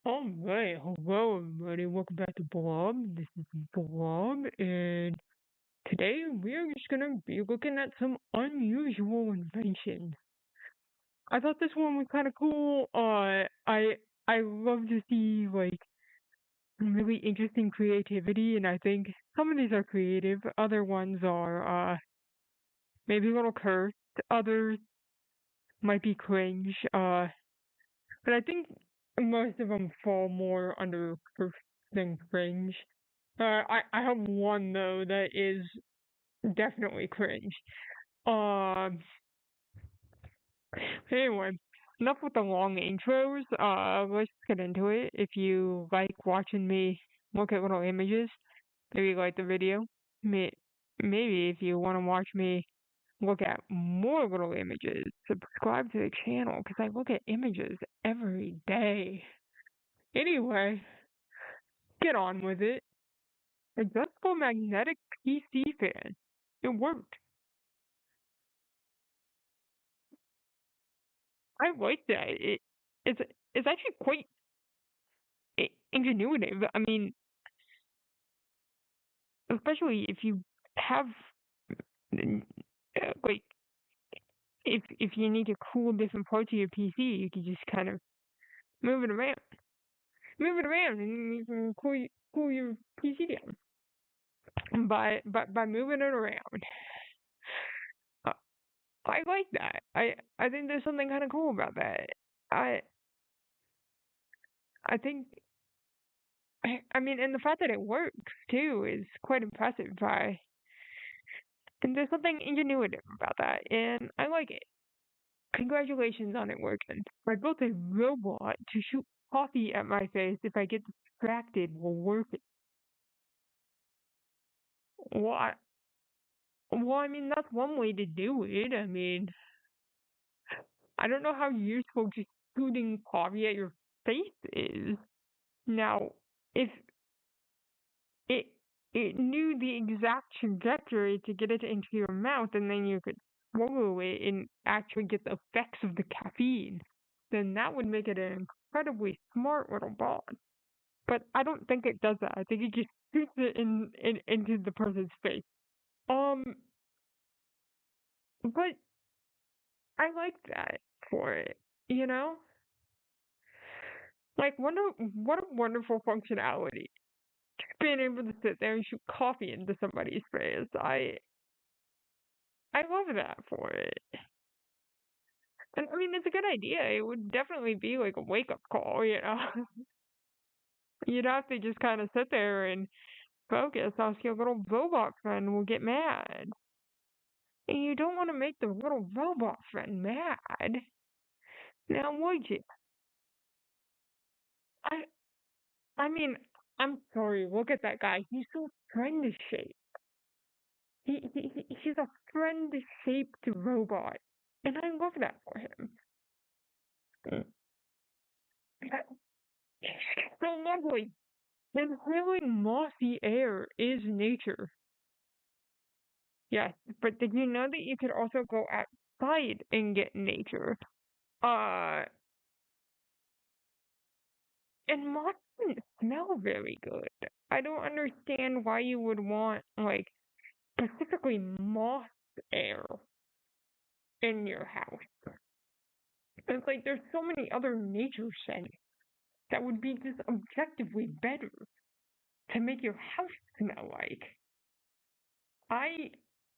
All right, hello everybody. Welcome back to Blob. This is Blob, and today we are just gonna be looking at some unusual inventions. I thought this one was kind of cool. I love to see like really interesting creativity, and I think some of these are creative. Other ones are maybe a little cursed. Others might be cringe. But I think most of them fall more under cursed than cringe. I have one though that is definitely cringe. Um. Anyway, enough with the long intros. Let's get into it. If you like watching me look at little images, maybe like the video. Maybe if you want to watch me look at more little images, subscribe to the channel because I look at images every day. Anyway, get on with it. Adjustable magnetic PC fan. It worked. I like that. It's actually quite ingenuitive. I mean, especially if you have like if you need to cool different parts of your PC, you can just kind of move it around, and you can cool your PC down by moving it around. Uh, I like that. I think there's something kind of cool about that. I I think I mean, and the fact that it works too is quite impressive. And there's something ingenuitive about that, and I like it. Congratulations on it working. I built a robot to shoot coffee at my face if I get distracted while working. What? Well, I mean, that's one way to do it. I mean, I don't know how useful just shooting coffee at your face is. Now, if it it knew the exact trajectory to get it into your mouth, and then you could swallow it and actually get the effects of the caffeine, then that would make it an incredibly smart little bot. But I don't think it does that. I think it just shoots it into the person's face. Um, but I like that for it. You know, like wonder what a wonderful functionality. Being able to sit there and shoot coffee into somebody's face. I love that for it. And I mean, it's a good idea. It would definitely be like a wake up call, you know? You'd have to just kind of sit there and focus, else your little robot friend will get mad. And you don't want to make the little robot friend mad. Now, would you? I, I mean, I'm sorry, look at that guy. He's so friend shaped. He's a friend shaped robot. And I love that for him. Mm. He's so lovely. Inhaling mossy air is nature. Yes, but did you know that you could also go outside and get nature? Uh, and moss doesn't smell very good. I don't understand why you would want, like, specifically moss air in your house. It's like there's so many other nature scents that would be just objectively better to make your house smell like. I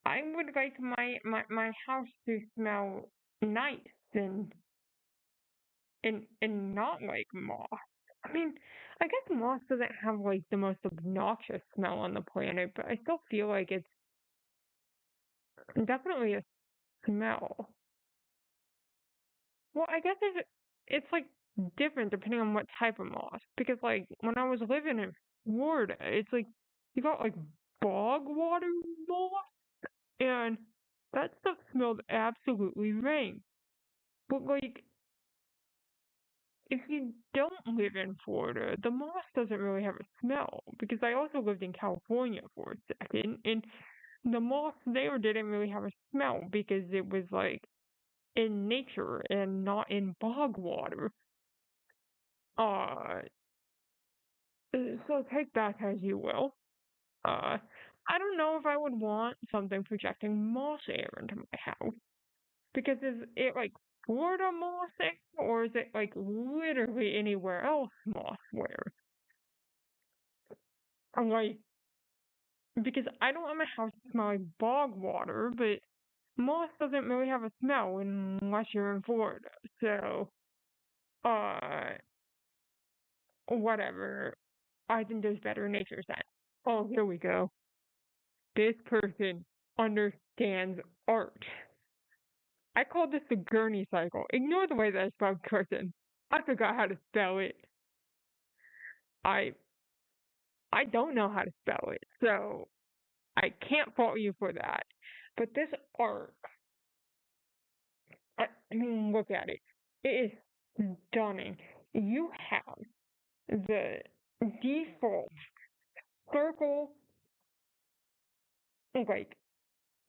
I would like my house to smell nice and not like moss. I mean, I guess moss doesn't have like the most obnoxious smell on the planet, but I still feel like it's definitely a smell. Well, I guess it's like different depending on what type of moss. Because like when I was living in Florida, it's like you got like bog water moss, and that stuff smelled absolutely rank. But like if you don't live in Florida, the moss doesn't really have a smell because I also lived in California for a second, and the moss there didn't really have a smell because it was like in nature and not in bog water. Uh, so take that as you will. I don't know if I would want something projecting moss air into my house. Because is it like Florida moss air, or is it like literally anywhere else moss where? I'm like, because I don't want my house to smell like bog water, but moss doesn't really have a smell unless you're in Florida. So, uh, whatever. I think there's better nature sense. Oh, here we go. This person understands art. I call this the Gurney cycle. Ignore the way that I spelled curtain. I forgot how to spell it. I I don't know how to spell it, so I can't fault you for that. But this art, I mean, look at it. It is stunning. You have the default circle, like,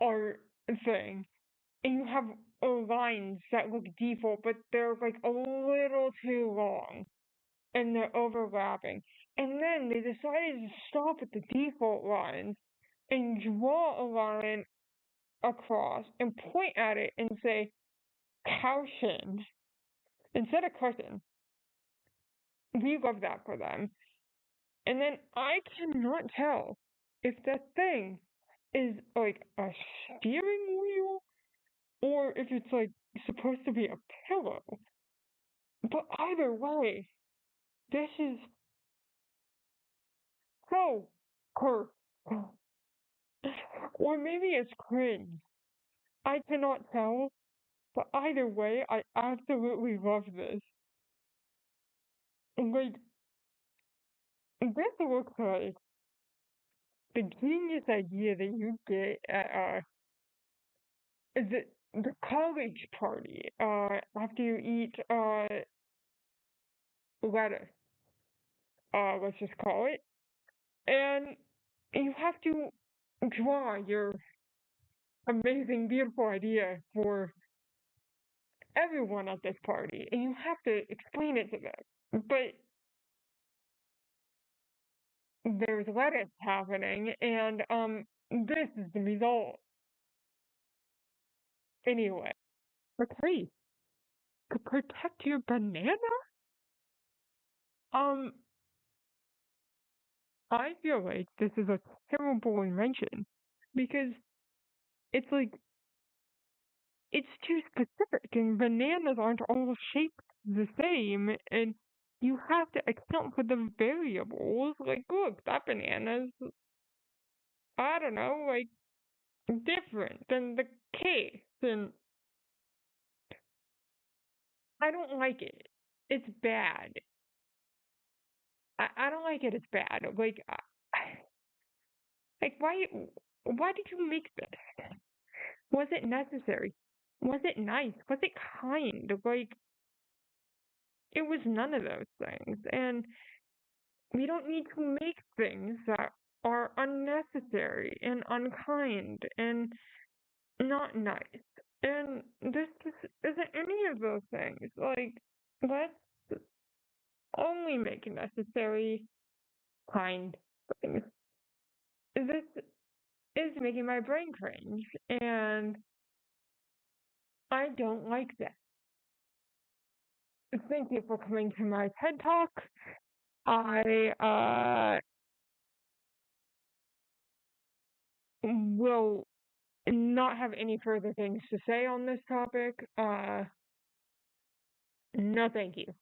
art thing, and you have lines that look default, but they're like a little too long and they're overlapping. And then they decided to stop at the default lines and draw a line across and point at it and say caution instead of curtain. We love that for them. And then I cannot tell if that thing is like a steering wheel or if it's like supposed to be a pillow. But either way, this is so cursed. Or maybe it's cringe. I cannot tell. But either way, I absolutely love this. Like, this looks like the genius idea that you get at the college party after you eat lettuce, let's just call it, and you have to draw your amazing, beautiful idea for everyone at this party, and you have to explain it to them. But there's lettuce happening, and this is the result. Anyway, okay, to protect your banana? Um, I feel like this is a terrible invention because it's like it's too specific and bananas aren't all shaped the same and you have to account for the variables. Like, look, that banana's, I don't know, like different than the case and I don't like it. It's bad. I don't like it. It's bad. Like why did you make this? Was it necessary? Was it nice? Was it kind? Like, it was none of those things. And we don't need to make things that are unnecessary and unkind and not nice. And this just isn't any of those things. Like, let's only make necessary, kind things. This is making my brain cringe, and I don't like that. Thank you for coming to my TED Talk. I will not have any further things to say on this topic. No, thank you.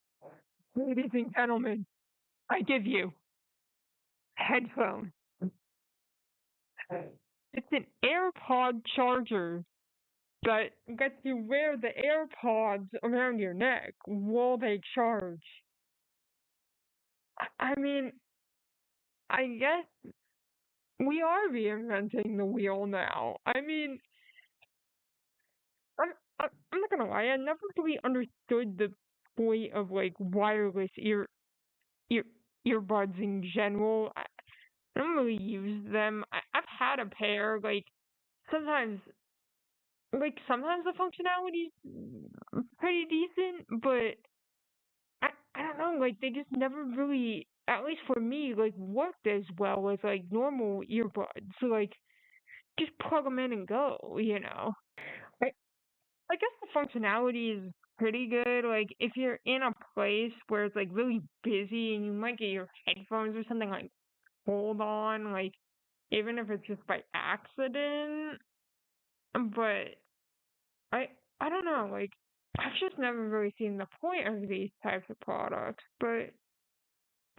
Ladies and gentlemen, I give you headphones. It's an AirPod charger that lets you wear the AirPods around your neck while they charge. I mean, I guess we are reinventing the wheel now. I mean, I'm, I'm not gonna lie, I never really understood the point of like wireless ear earbuds in general. I don't really use them. I've had a pair. Sometimes, sometimes the functionality is pretty decent, but I don't know, like they just never really, at least for me, like worked as well as like normal earbuds. So like just plug them in and go, you know. I I guess the functionality is pretty good. Like if you're in a place where it's like really busy and you might get your headphones or something like hold on, like even if it's just by accident. But I I don't know, like I've just never really seen the point of these types of products. But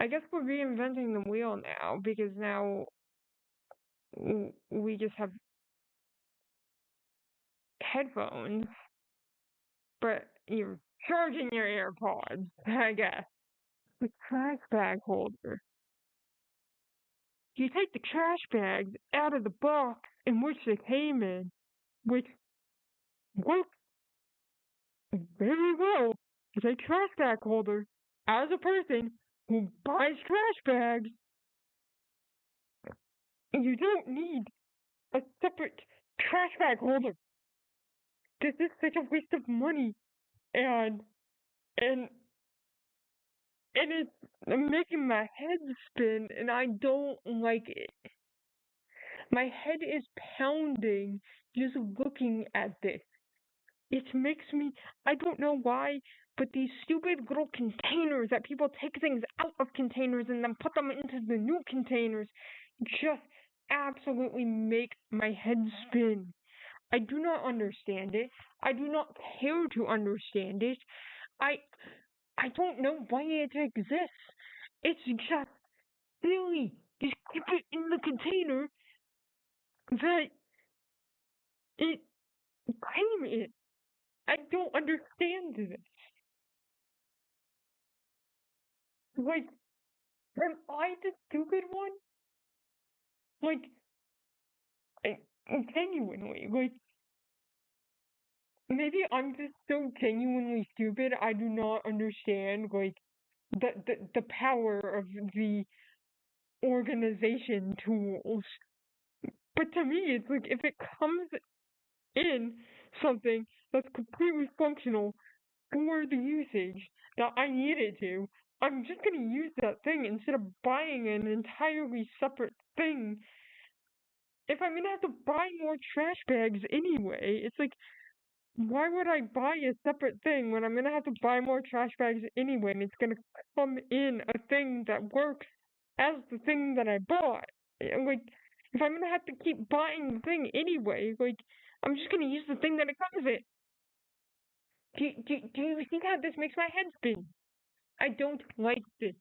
I guess we're reinventing the wheel now because now we just have headphones, but you're charging your AirPods, I guess. The trash bag holder. You take the trash bags out of the box in which they came in, which works very well as a trash bag holder. As a person who buys trash bags, you don't need a separate trash bag holder. This is such a waste of money, and and and it's making my head spin, and I don't like it. My head is pounding just looking at this. It makes me, I don't know why, but these stupid little containers that people take things out of containers and then put them into the new containers just absolutely make my head spin. I do not understand it. I do not care to understand it. I I don't know why it exists. It's just silly. Just keep it in the container that it came in. I don't understand this. Like, am I the stupid one? Like, I, genuinely, like, maybe I'm just so genuinely stupid. I do not understand, like, the power of the organization tools. But to me, it's like if it comes in something that's completely functional for the usage that I need it to, I'm just gonna use that thing instead of buying an entirely separate thing. If I'm gonna have to buy more trash bags anyway, it's like, why would I buy a separate thing when I'm gonna have to buy more trash bags anyway and it's gonna come in a thing that works as the thing that I bought? Like, if I'm gonna have to keep buying the thing anyway, like, I'm just gonna use the thing that it comes in. Do you see how this makes my head spin? I don't like this.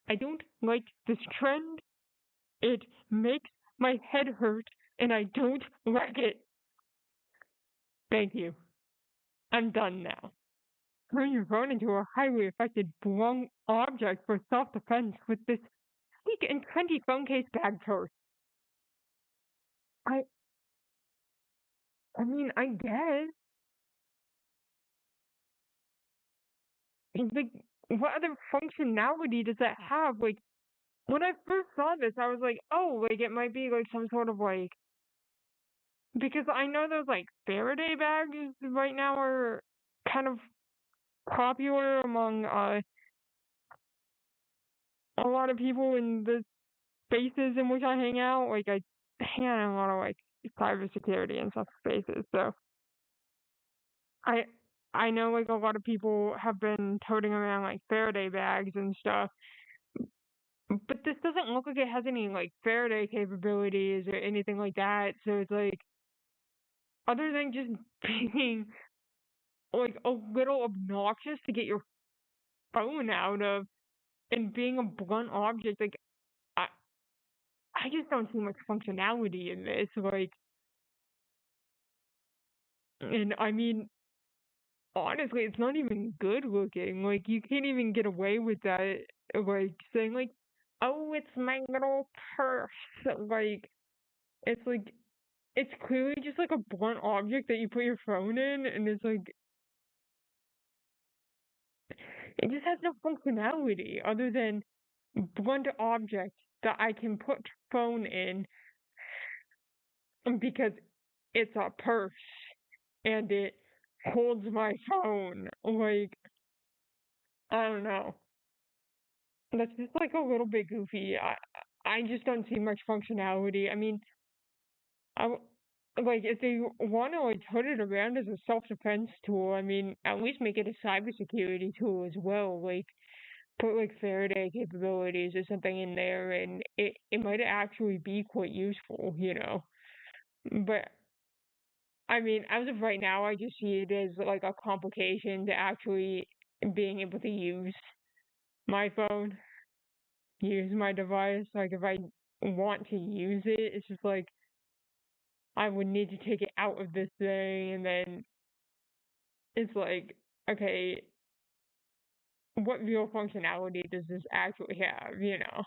I don't like this trend. It makes my head hurt, and I don't like it. Thank you. I'm done now. Turn your phone into a highly effective blunt object for self-defense with this sleek and trendy phone case bag purse. I, I mean, I guess. Like, what other functionality does that have? Like, when I first saw this, I was like, oh, like it might be like some sort of like, because I know those like Faraday bags right now are kind of popular among a lot of people in the spaces in which I hang out. Like I hang out in a lot of like cybersecurity and stuff spaces. So I I know like a lot of people have been toting around like Faraday bags and stuff. But this doesn't look like it has any like Faraday capabilities or anything like that. So it's like other than just being like a little obnoxious to get your phone out of and being a blunt object, like I I just don't see much functionality in this. Like, and I mean, honestly, it's not even good looking. Like, you can't even get away with that. Like, saying like, "Oh, it's my little purse." Like, it's like it's clearly just like a blunt object that you put your phone in, and it's like it just has no functionality other than blunt object that I can put phone in because it's a purse and it holds my phone. Like, I don't know. That's just like a little bit goofy. I just don't see much functionality. I mean, like if they want to like put it around as a self-defense tool, I mean, at least make it a cybersecurity tool as well. Like put like Faraday capabilities or something in there, and it might actually be quite useful, you know. But I mean, as of right now, I just see it as like a complication to actually being able to use my phone, use my device. Like if I want to use it, it's just like I would need to take it out of this thing, and then it's like, okay, what real functionality does this actually have, you know?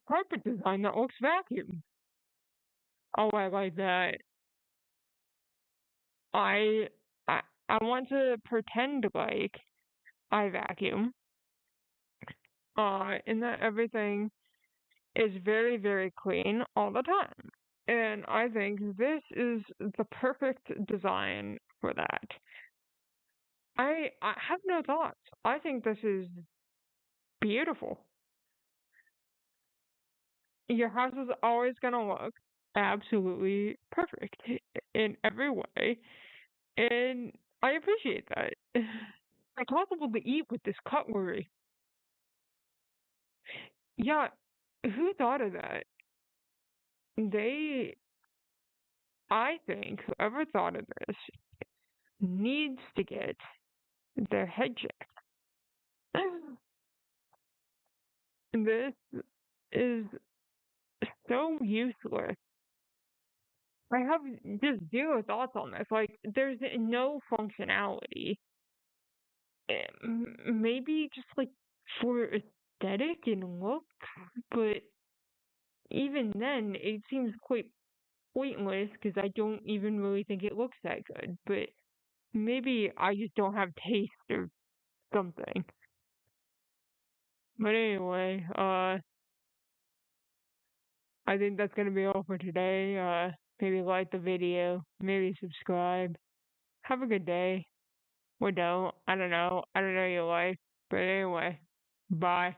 Carpet design that looks vacuum. Oh, I like that. I I I want to pretend like I vacuum, and that everything is very, very clean all the time. And I think this is the perfect design for that. I have no thoughts. I think this is beautiful. Your house is always gonna look absolutely perfect in every way, and I appreciate that. It's possible to eat with this cutlery. Yeah, who thought of that? They, I think, whoever thought of this needs to get their head checked. This is so useless. I have just zero thoughts on this. Like, there's no functionality. Maybe just like for aesthetic and look, but even then, it seems quite pointless because I don't even really think it looks that good. But maybe I just don't have taste or something. But anyway, I think that's gonna be all for today. Maybe like the video, maybe subscribe. Have a good day. Or don't. I don't know. I don't know your life. But anyway, bye.